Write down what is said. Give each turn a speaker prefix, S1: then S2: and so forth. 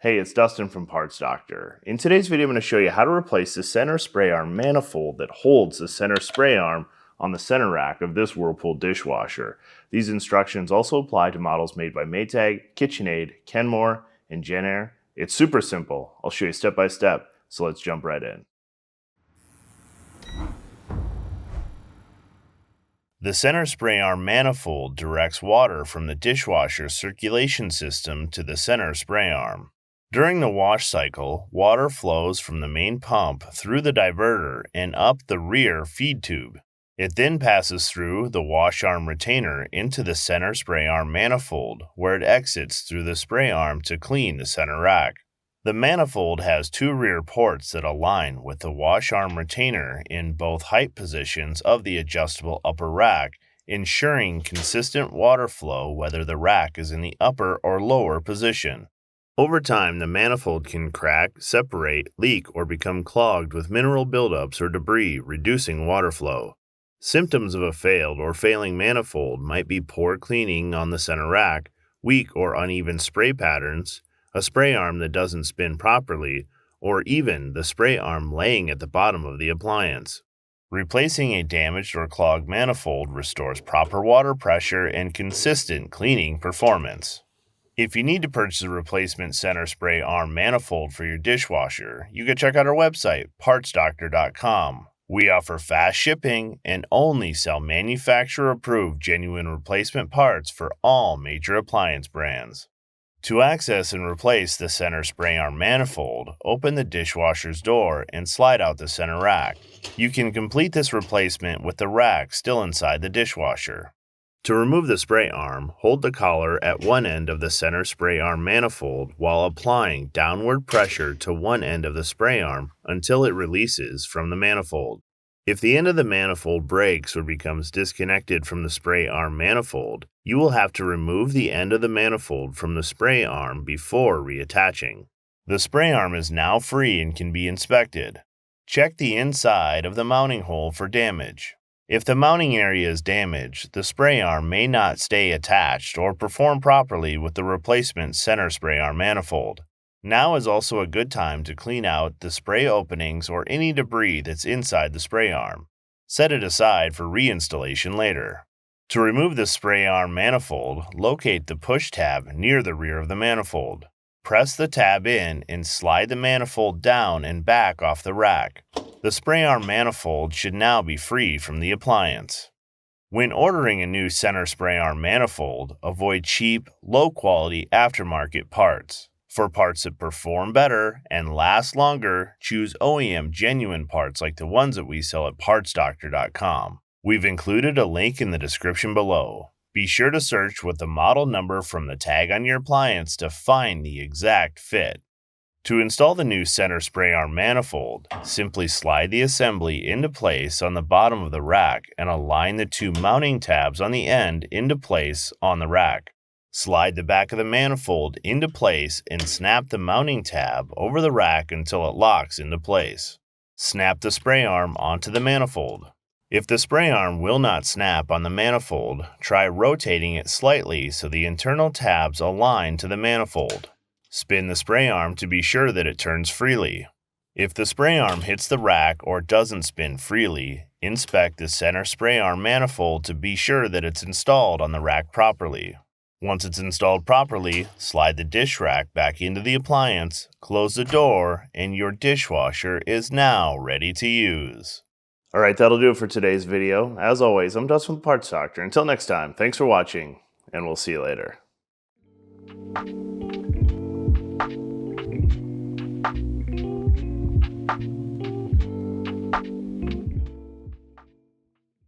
S1: Hey, it's Dustin from Parts Doctor. In today's video, I'm going to show you how to replace the center spray arm manifold that holds the center spray arm on the center rack of this Whirlpool dishwasher. These instructions also apply to models made by Maytag, KitchenAid, Kenmore, and JennAir. It's super simple. I'll show you step by step, so let's jump right in. The center spray arm manifold directs water from the dishwasher circulation system to the center spray arm. During the wash cycle, water flows from the main pump through the diverter and up the rear feed tube. It then passes through the wash arm retainer into the center spray arm manifold, where it exits through the spray arm to clean the center rack. The manifold has two rear ports that align with the wash arm retainer in both height positions of the adjustable upper rack, ensuring consistent water flow whether the rack is in the upper or lower position. Over time, the manifold can crack, separate, leak, or become clogged with mineral buildups or debris, reducing water flow. Symptoms of a failed or failing manifold might be poor cleaning on the center rack, weak or uneven spray patterns, a spray arm that doesn't spin properly, or even the spray arm laying at the bottom of the appliance. Replacing a damaged or clogged manifold restores proper water pressure and consistent cleaning performance. If you need to purchase a replacement center spray arm manifold for your dishwasher, you can check out our website, partsdoctor.com. We offer fast shipping and only sell manufacturer-approved genuine replacement parts for all major appliance brands. To access and replace the center spray arm manifold, open the dishwasher's door and slide out the center rack. You can complete this replacement with the rack still inside the dishwasher. To remove the spray arm, hold the collar at one end of the center spray arm manifold while applying downward pressure to one end of the spray arm until it releases from the manifold. If the end of the manifold breaks or becomes disconnected from the spray arm manifold, you will have to remove the end of the manifold from the spray arm before reattaching. The spray arm is now free and can be inspected. Check the inside of the mounting hole for damage. If the mounting area is damaged, the spray arm may not stay attached or perform properly with the replacement center spray arm manifold. Now is also a good time to clean out the spray openings or any debris that's inside the spray arm. Set it aside for reinstallation later. To remove the spray arm manifold, locate the push tab near the rear of the manifold. Press the tab in and slide the manifold down and back off the rack. The spray arm manifold should now be free from the appliance. When ordering a new center spray arm manifold, avoid cheap, low-quality aftermarket parts. For parts that perform better and last longer, choose OEM genuine parts like the ones that we sell at partsdoctor.com. We've included a link in the description below. Be sure to search with the model number from the tag on your appliance to find the exact fit. To install the new center spray arm manifold, simply slide the assembly into place on the bottom of the rack and align the two mounting tabs on the end into place on the rack. Slide the back of the manifold into place and snap the mounting tab over the rack until it locks into place. Snap the spray arm onto the manifold. If the spray arm will not snap on the manifold, try rotating it slightly so the internal tabs align to the manifold. Spin the spray arm to be sure that it turns freely. If the spray arm hits the rack or doesn't spin freely, inspect the center spray arm manifold to be sure that it's installed on the rack properly. Once it's installed properly, slide the dish rack back into the appliance, close the door, and your dishwasher is now ready to use. Alright, that'll do it for today's video. As always, I'm Dustin with Parts Doctor. Until next time, thanks for watching, and we'll see you later.